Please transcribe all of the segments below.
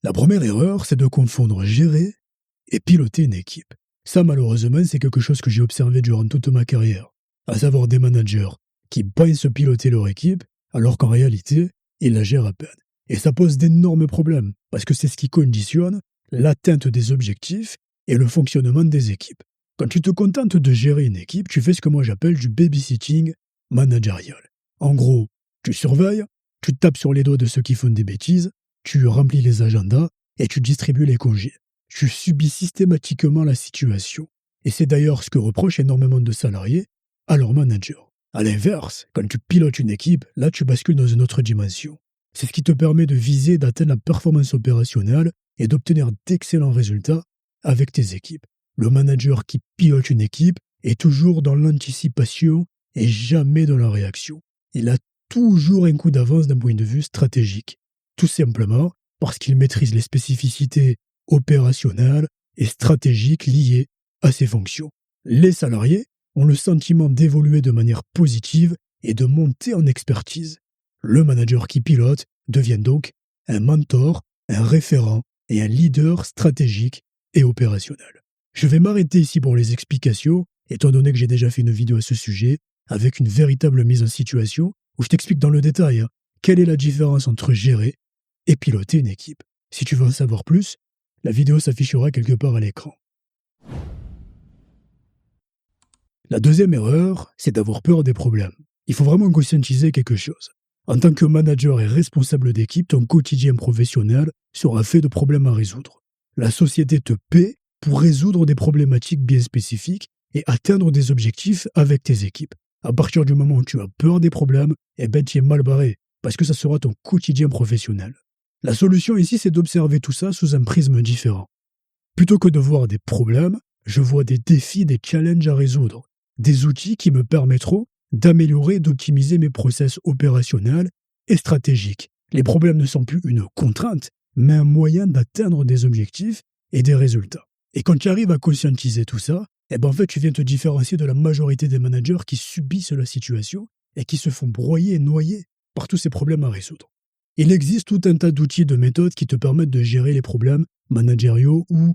La première erreur, c'est de confondre gérer et piloter une équipe. Ça, malheureusement, c'est quelque chose que j'ai observé durant toute ma carrière, à savoir des managers qui pensent piloter leur équipe, alors qu'en réalité, ils la gèrent à peine. Et ça pose d'énormes problèmes, parce que c'est ce qui conditionne l'atteinte des objectifs et le fonctionnement des équipes. Quand tu te contentes de gérer une équipe, tu fais ce que moi j'appelle du babysitting managérial. En gros, tu surveilles, tu tapes sur les doigts de ceux qui font des bêtises, tu remplis les agendas et tu distribues les congés. Tu subis systématiquement la situation. Et c'est d'ailleurs ce que reprochent énormément de salariés à leur manager. À l'inverse, quand tu pilotes une équipe, là tu bascules dans une autre dimension. C'est ce qui te permet de viser, d'atteindre la performance opérationnelle et d'obtenir d'excellents résultats avec tes équipes. Le manager qui pilote une équipe est toujours dans l'anticipation et jamais dans la réaction. Il a toujours un coup d'avance d'un point de vue stratégique. Tout simplement parce qu'il maîtrise les spécificités opérationnelles et stratégiques liées à ses fonctions. Les salariés ont le sentiment d'évoluer de manière positive et de monter en expertise. Le manager qui pilote devient donc un mentor, un référent et un leader stratégique et opérationnel. Je vais m'arrêter ici pour les explications, étant donné que j'ai déjà fait une vidéo à ce sujet, avec une véritable mise en situation où je t'explique dans le détail quelle est la différence entre gérer et piloter une équipe. Si tu veux en savoir plus, la vidéo s'affichera quelque part à l'écran. La deuxième erreur, c'est d'avoir peur des problèmes. Il faut vraiment conscientiser quelque chose. En tant que manager et responsable d'équipe, ton quotidien professionnel sera fait de problèmes à résoudre. La société te paie pour résoudre des problématiques bien spécifiques et atteindre des objectifs avec tes équipes. À partir du moment où tu as peur des problèmes, tu es mal barré, parce que ça sera ton quotidien professionnel. La solution ici, c'est d'observer tout ça sous un prisme différent. Plutôt que de voir des problèmes, je vois des défis, des challenges à résoudre, des outils qui me permettront d'améliorer et d'optimiser mes process opérationnels et stratégiques. Les problèmes ne sont plus une contrainte, mais un moyen d'atteindre des objectifs et des résultats. Et quand tu arrives à conscientiser tout ça, en fait, tu viens te différencier de la majorité des managers qui subissent la situation et qui se font broyer et noyer par tous ces problèmes à résoudre. Il existe tout un tas d'outils, de méthodes qui te permettent de gérer les problèmes managériaux ou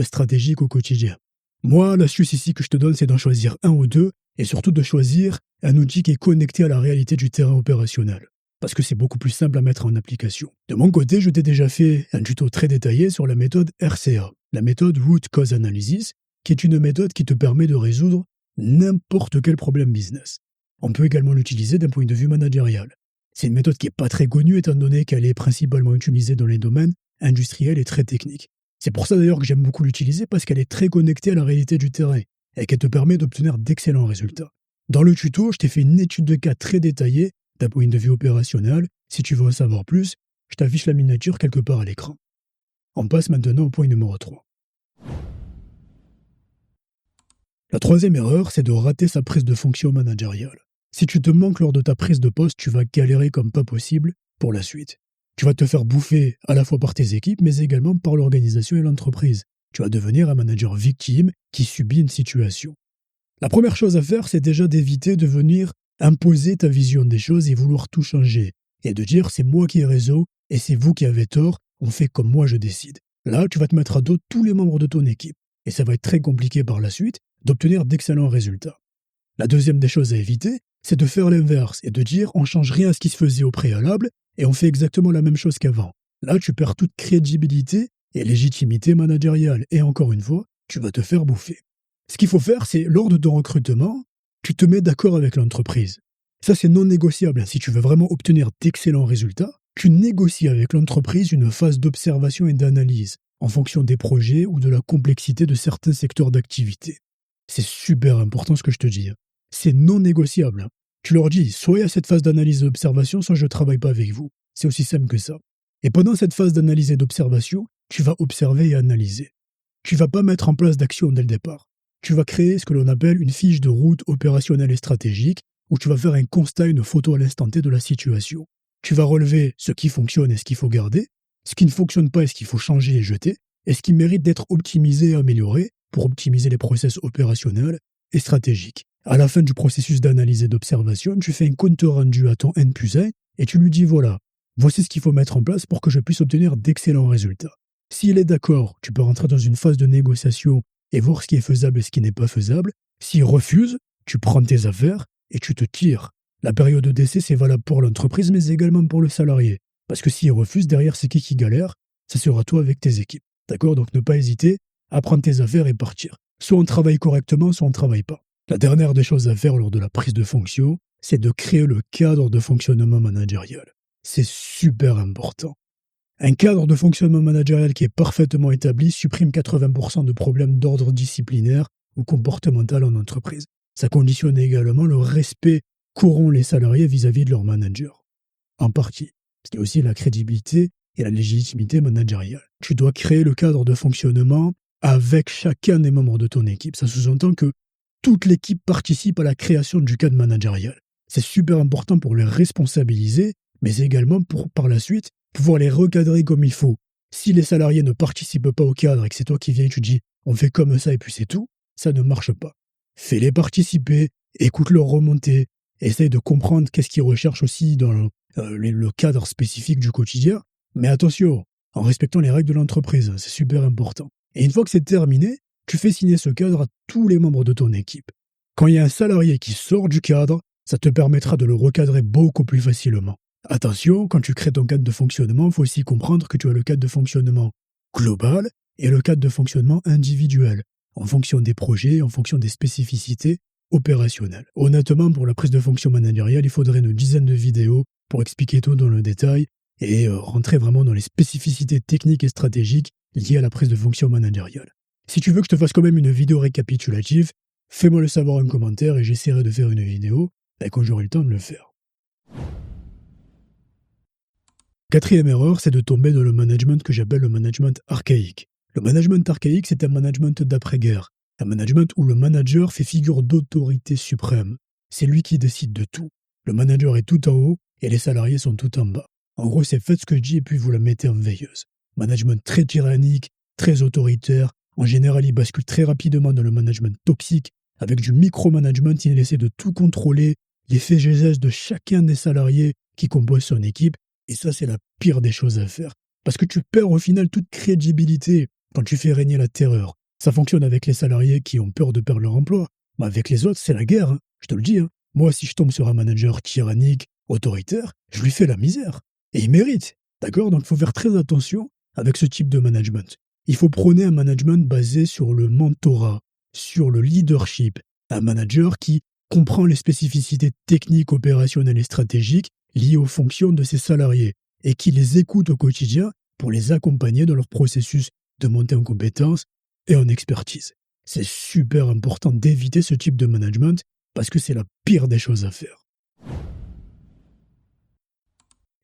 stratégiques au quotidien. Moi, l'astuce ici que je te donne, c'est d'en choisir un ou deux et surtout de choisir un outil qui est connecté à la réalité du terrain opérationnel. Parce que c'est beaucoup plus simple à mettre en application. De mon côté, je t'ai déjà fait un tuto très détaillé sur la méthode RCA, la méthode Root Cause Analysis, qui est une méthode qui te permet de résoudre n'importe quel problème business. On peut également l'utiliser d'un point de vue managérial. C'est une méthode qui n'est pas très connue étant donné qu'elle est principalement utilisée dans les domaines industriels et très techniques. C'est pour ça d'ailleurs que j'aime beaucoup l'utiliser parce qu'elle est très connectée à la réalité du terrain et qu'elle te permet d'obtenir d'excellents résultats. Dans le tuto, je t'ai fait une étude de cas très détaillée d'un point de vue opérationnel. Si tu veux en savoir plus, je t'affiche la miniature quelque part à l'écran. On passe maintenant au point numéro 3. La troisième erreur, c'est de rater sa prise de fonction managériale. Si tu te manques lors de ta prise de poste, tu vas galérer comme pas possible pour la suite. Tu vas te faire bouffer à la fois par tes équipes, mais également par l'organisation et l'entreprise. Tu vas devenir un manager victime qui subit une situation. La première chose à faire, c'est déjà d'éviter de venir imposer ta vision des choses et vouloir tout changer. Et de dire, c'est moi qui ai raison et c'est vous qui avez tort, on fait comme moi je décide. Là, tu vas te mettre à dos tous les membres de ton équipe. Et ça va être très compliqué par la suite d'obtenir d'excellents résultats. La deuxième des choses à éviter, c'est de faire l'inverse et de dire on change rien à ce qui se faisait au préalable et on fait exactement la même chose qu'avant. Là, tu perds toute crédibilité et légitimité managériale et encore une fois, tu vas te faire bouffer. Ce qu'il faut faire, c'est lors de ton recrutement, tu te mets d'accord avec l'entreprise. Ça, c'est non négociable. Si tu veux vraiment obtenir d'excellents résultats, tu négocies avec l'entreprise une phase d'observation et d'analyse en fonction des projets ou de la complexité de certains secteurs d'activité. C'est super important ce que je te dis. C'est non négociable. Tu leur dis, soit il y a cette phase d'analyse et d'observation, soit je ne travaille pas avec vous. C'est aussi simple que ça. Et pendant cette phase d'analyse et d'observation, tu vas observer et analyser. Tu ne vas pas mettre en place d'action dès le départ. Tu vas créer ce que l'on appelle une fiche de route opérationnelle et stratégique, où tu vas faire un constat, une photo à l'instant T de la situation. Tu vas relever ce qui fonctionne et ce qu'il faut garder, ce qui ne fonctionne pas et ce qu'il faut changer et jeter, et ce qui mérite d'être optimisé et amélioré pour optimiser les process opérationnels et stratégiques. À la fin du processus d'analyse et d'observation, tu fais un compte rendu à ton N+1 et tu lui dis voilà, Voici ce qu'il faut mettre en place pour que je puisse obtenir d'excellents résultats. S'il est d'accord, tu peux rentrer dans une phase de négociation et voir ce qui est faisable et ce qui n'est pas faisable. S'il refuse, tu prends tes affaires et tu te tires. La période d'essai, c'est valable pour l'entreprise, mais également pour le salarié. Parce que s'il refuse, derrière, c'est qui galère? Ça sera toi avec tes équipes. D'accord? Donc ne pas hésiter à prendre tes affaires et partir. Soit on travaille correctement, soit on ne travaille pas. La dernière des choses à faire lors de la prise de fonction, c'est de créer le cadre de fonctionnement managérial. C'est super important. Un cadre de fonctionnement managérial qui est parfaitement établi supprime 80% de problèmes d'ordre disciplinaire ou comportemental en entreprise. Ça conditionne également le respect qu'auront les salariés vis-à-vis de leur manager. En partie. C'est aussi la crédibilité et la légitimité managériale. Tu dois créer le cadre de fonctionnement avec chacun des membres de ton équipe. Ça sous-entend que toute l'équipe participe à la création du cadre managérial. C'est super important pour les responsabiliser, mais également pour, par la suite, pouvoir les recadrer comme il faut. Si les salariés ne participent pas au cadre et que c'est toi qui viens et tu dis « on fait comme ça et puis c'est tout », ça ne marche pas. Fais-les participer, écoute leur remontée, essaye de comprendre qu'est-ce qu'ils recherchent aussi dans le cadre spécifique du quotidien. Mais attention, en respectant les règles de l'entreprise, c'est super important. Et une fois que c'est terminé, tu fais signer ce cadre à tous les membres de ton équipe. Quand il y a un salarié qui sort du cadre, ça te permettra de le recadrer beaucoup plus facilement. Attention, quand tu crées ton cadre de fonctionnement, il faut aussi comprendre que tu as le cadre de fonctionnement global et le cadre de fonctionnement individuel, en fonction des projets, en fonction des spécificités opérationnelles. Honnêtement, pour la prise de fonction managériale, il faudrait une dizaine de vidéos pour expliquer tout dans le détail et rentrer vraiment dans les spécificités techniques et stratégiques liées à la prise de fonction managériale. Si tu veux que je te fasse quand même une vidéo récapitulative, fais-moi le savoir en commentaire et j'essaierai de faire une vidéo quand j'aurai le temps de le faire. Quatrième erreur, c'est de tomber dans le management que j'appelle le management archaïque. Le management archaïque, c'est un management d'après-guerre. Un management où le manager fait figure d'autorité suprême. C'est lui qui décide de tout. Le manager est tout en haut et les salariés sont tout en bas. En gros, c'est faites ce que je dis et puis vous la mettez en veilleuse. Management très tyrannique, très autoritaire. En général, il bascule très rapidement dans le management toxique. Avec du micromanagement, il essaie de tout contrôler, les faits et gestes de chacun des salariés qui composent son équipe. Et ça, c'est la pire des choses à faire. Parce que tu perds au final toute crédibilité quand tu fais régner la terreur. Ça fonctionne avec les salariés qui ont peur de perdre leur emploi. Mais avec les autres, c'est la guerre. Hein. Je te le dis. Hein. Moi, si je tombe sur un manager tyrannique, autoritaire, je lui fais la misère. Et il mérite. D'accord? Donc, il faut faire très attention avec ce type de management. Il faut prôner un management basé sur le mentorat, sur le leadership. Un manager qui comprend les spécificités techniques, opérationnelles et stratégiques liées aux fonctions de ses salariés et qui les écoute au quotidien pour les accompagner dans leur processus de montée en compétences et en expertise. C'est super important d'éviter ce type de management parce que c'est la pire des choses à faire.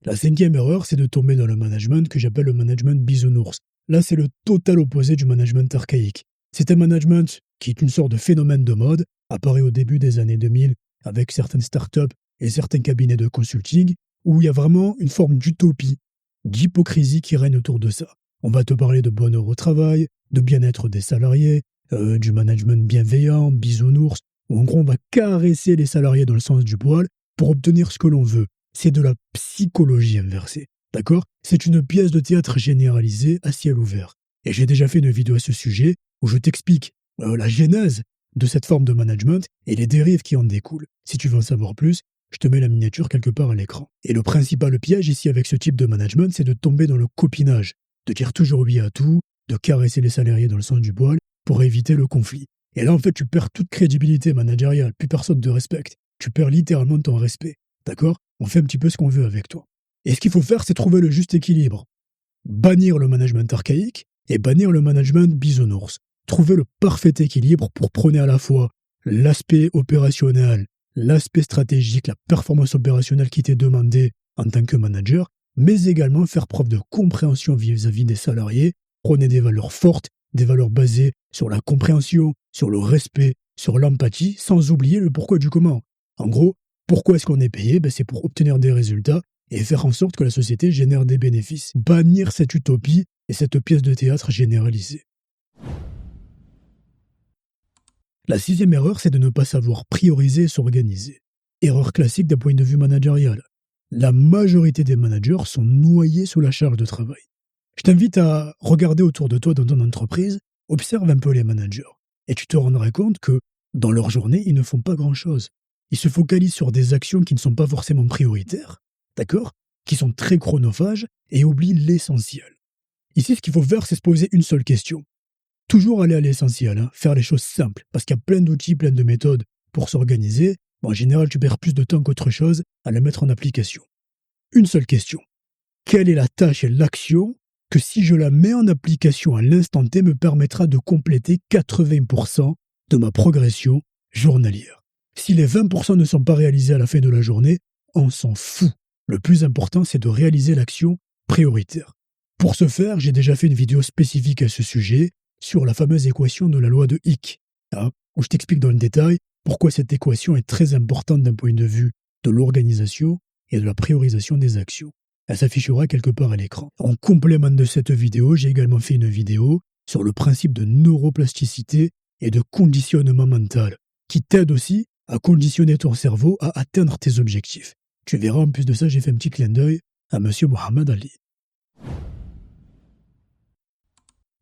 La cinquième erreur, c'est de tomber dans le management que j'appelle le management bisounours. Là, c'est le total opposé du management archaïque. C'est un management qui est une sorte de phénomène de mode, apparu au début des années 2000 avec certaines startups et certains cabinets de consulting, où il y a vraiment une forme d'utopie, d'hypocrisie qui règne autour de ça. On va te parler de bonheur au travail, de bien-être des salariés, du management bienveillant, bisounours, où en gros on va caresser les salariés dans le sens du poil pour obtenir ce que l'on veut. C'est de la psychologie inversée, d'accord? C'est une pièce de théâtre généralisée à ciel ouvert. Et j'ai déjà fait une vidéo à ce sujet où je t'explique la genèse de cette forme de management et les dérives qui en découlent. Si tu veux en savoir plus, je te mets la miniature quelque part à l'écran. Et le principal piège ici avec ce type de management, c'est de tomber dans le copinage, de dire toujours oui à tout, de caresser les salariés dans le sens du poil pour éviter le conflit. Et là, en fait, tu perds toute crédibilité managériale, plus personne te respecte. Tu perds littéralement ton respect. D'accord? On fait un petit peu ce qu'on veut avec toi. Et ce qu'il faut faire, c'est trouver le juste équilibre. Bannir le management archaïque et bannir le management bisounours. Trouver le parfait équilibre pour prôner à la fois l'aspect opérationnel, l'aspect stratégique, la performance opérationnelle qui t'est demandée en tant que manager, mais également faire preuve de compréhension vis-à-vis des salariés, prôner des valeurs fortes, des valeurs basées sur la compréhension, sur le respect, sur l'empathie, sans oublier le pourquoi du comment. En gros, pourquoi est-ce qu'on est payé? C'est pour obtenir des résultats et faire en sorte que la société génère des bénéfices. Bannir cette utopie et cette pièce de théâtre généralisée. La sixième erreur, c'est de ne pas savoir prioriser et s'organiser. Erreur classique d'un point de vue managérial. La majorité des managers sont noyés sous la charge de travail. Je t'invite à regarder autour de toi dans ton entreprise, observe un peu les managers, et tu te rendras compte que dans leur journée, ils ne font pas grand-chose. Ils se focalisent sur des actions qui ne sont pas forcément prioritaires, d'accord, qui sont très chronophages et oublient l'essentiel. Ici, ce qu'il faut faire, c'est se poser une seule question. Toujours aller à l'essentiel, hein, faire les choses simples, parce qu'il y a plein d'outils, plein de méthodes pour s'organiser. Bon, en général, tu perds plus de temps qu'autre chose à la mettre en application. Une seule question. Quelle est la tâche et l'action que si je la mets en application à l'instant T me permettra de compléter 80% de ma progression journalière? Si les 20% ne sont pas réalisés à la fin de la journée, on s'en fout. Le plus important, c'est de réaliser l'action prioritaire. Pour ce faire, j'ai déjà fait une vidéo spécifique à ce sujet sur la fameuse équation de la loi de Hick, hein, où je t'explique dans le détail pourquoi cette équation est très importante d'un point de vue de l'organisation et de la priorisation des actions. Elle s'affichera quelque part à l'écran. En complément de cette vidéo, j'ai également fait une vidéo sur le principe de neuroplasticité et de conditionnement mental, qui t'aide aussi à conditionner ton cerveau à atteindre tes objectifs. Tu verras, en plus de ça, j'ai fait un petit clin d'œil à Monsieur Mohamed Ali.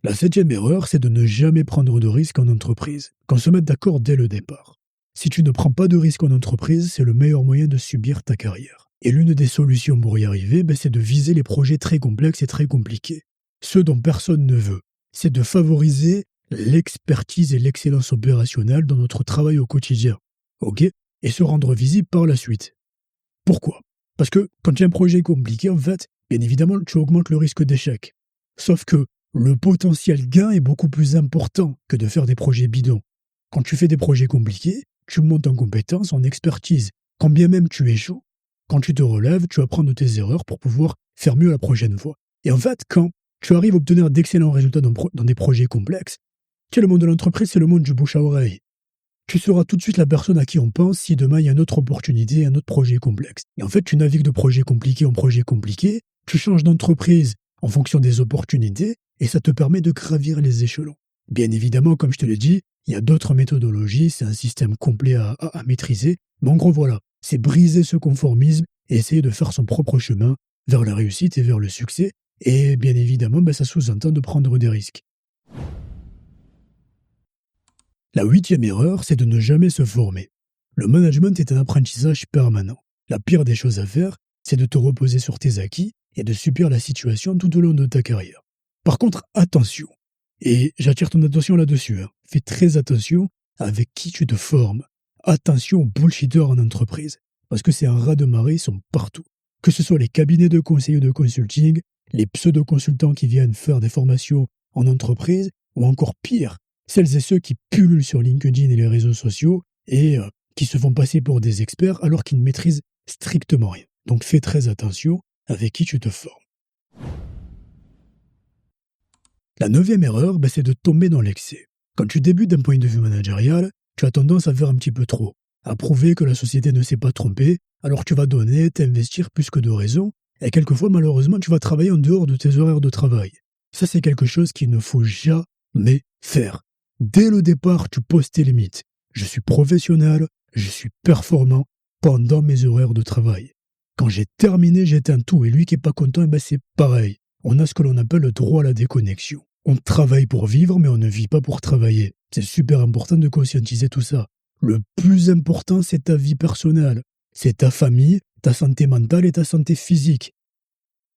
La 7e erreur, c'est de ne jamais prendre de risques en entreprise, qu'on se mette d'accord dès le départ. Si tu ne prends pas de risques en entreprise, c'est le meilleur moyen de subir ta carrière. Et l'une des solutions pour y arriver, c'est de viser les projets très complexes et très compliqués. Ceux dont personne ne veut. C'est de favoriser l'expertise et l'excellence opérationnelle dans notre travail au quotidien. Ok ? Et se rendre visible par la suite. Pourquoi ? Parce que quand tu as un projet compliqué, en fait, bien évidemment, tu augmentes le risque d'échec. Sauf que le potentiel gain est beaucoup plus important que de faire des projets bidons. Quand tu fais des projets compliqués, tu montes en compétence, en expertise. Quand bien même tu échoues, quand tu te relèves, tu apprends de tes erreurs pour pouvoir faire mieux la prochaine fois. Et en fait, quand tu arrives à obtenir d'excellents résultats dans des projets complexes, tu sais, le monde de l'entreprise, c'est le monde du bouche à oreille. Tu seras tout de suite la personne à qui on pense si demain il y a une autre opportunité, un autre projet complexe. Et en fait, tu navigues de projet compliqué en projet compliqué, tu changes d'entreprise en fonction des opportunités, et ça te permet de gravir les échelons. Bien évidemment, comme je te l'ai dit, il y a d'autres méthodologies, c'est un système complet à maîtriser, mais en gros voilà, c'est briser ce conformisme et essayer de faire son propre chemin vers la réussite et vers le succès, et bien évidemment, ça sous-entend de prendre des risques. La 8e erreur, c'est de ne jamais se former. Le management est un apprentissage permanent. La pire des choses à faire, c'est de te reposer sur tes acquis et de subir la situation tout au long de ta carrière. Par contre, attention, et j'attire ton attention là-dessus, hein. Fais très attention avec qui tu te formes. Attention aux bullshitters en entreprise, parce que c'est un raz-de-marée, ils sont partout. Que ce soit les cabinets de conseil ou de consulting, les pseudo-consultants qui viennent faire des formations en entreprise, ou encore pire, celles et ceux qui pullulent sur LinkedIn et les réseaux sociaux et qui se font passer pour des experts alors qu'ils ne maîtrisent strictement rien. Donc fais très attention avec qui tu te formes. La 9e erreur, c'est de tomber dans l'excès. Quand tu débutes d'un point de vue managérial, tu as tendance à faire un petit peu trop, à prouver que la société ne s'est pas trompée, alors tu vas donner, t'investir plus que de raison, et quelquefois malheureusement tu vas travailler en dehors de tes horaires de travail. Ça c'est quelque chose qu'il ne faut jamais faire. Dès le départ, tu poses tes limites. Je suis professionnel, je suis performant pendant mes horaires de travail. Quand j'ai terminé, j'éteins tout, et lui qui n'est pas content, c'est pareil. On a ce que l'on appelle le droit à la déconnexion. On travaille pour vivre, mais on ne vit pas pour travailler. C'est super important de conscientiser tout ça. Le plus important, c'est ta vie personnelle. C'est ta famille, ta santé mentale et ta santé physique.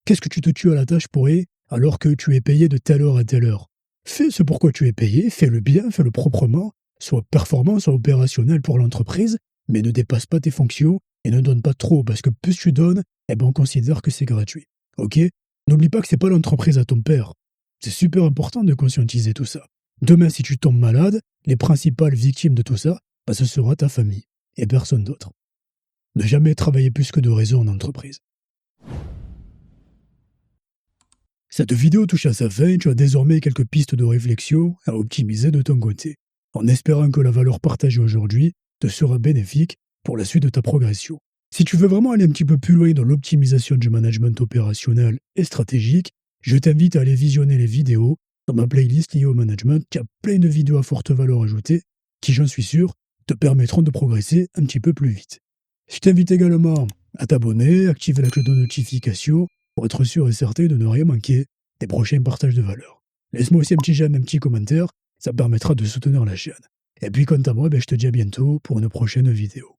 Qu'est-ce que tu te tues à la tâche pour alors que tu es payé de telle heure à telle heure? Fais ce pourquoi tu es payé, fais-le bien, fais-le proprement, sois performant, sois opérationnel pour l'entreprise, mais ne dépasse pas tes fonctions et ne donne pas trop, parce que plus tu donnes, on considère que c'est gratuit. Ok? N'oublie pas que c'est pas l'entreprise à ton père. C'est super important de conscientiser tout ça. Demain, si tu tombes malade, les principales victimes de tout ça, ce sera ta famille et personne d'autre. Ne jamais travailler plus que de raison en entreprise. Cette vidéo touche à sa fin et tu as désormais quelques pistes de réflexion à optimiser de ton côté, en espérant que la valeur partagée aujourd'hui te sera bénéfique pour la suite de ta progression. Si tu veux vraiment aller un petit peu plus loin dans l'optimisation du management opérationnel et stratégique, je t'invite à aller visionner les vidéos dans ma playlist liée au management qui a plein de vidéos à forte valeur ajoutée qui, j'en suis sûr, te permettront de progresser un petit peu plus vite. Je t'invite également à t'abonner, activer la cloche de notification pour être sûr et certain de ne rien manquer des prochains partages de valeur. Laisse-moi aussi un petit j'aime, un petit commentaire, ça me permettra de soutenir la chaîne. Et puis quant à moi, je te dis à bientôt pour une prochaine vidéo.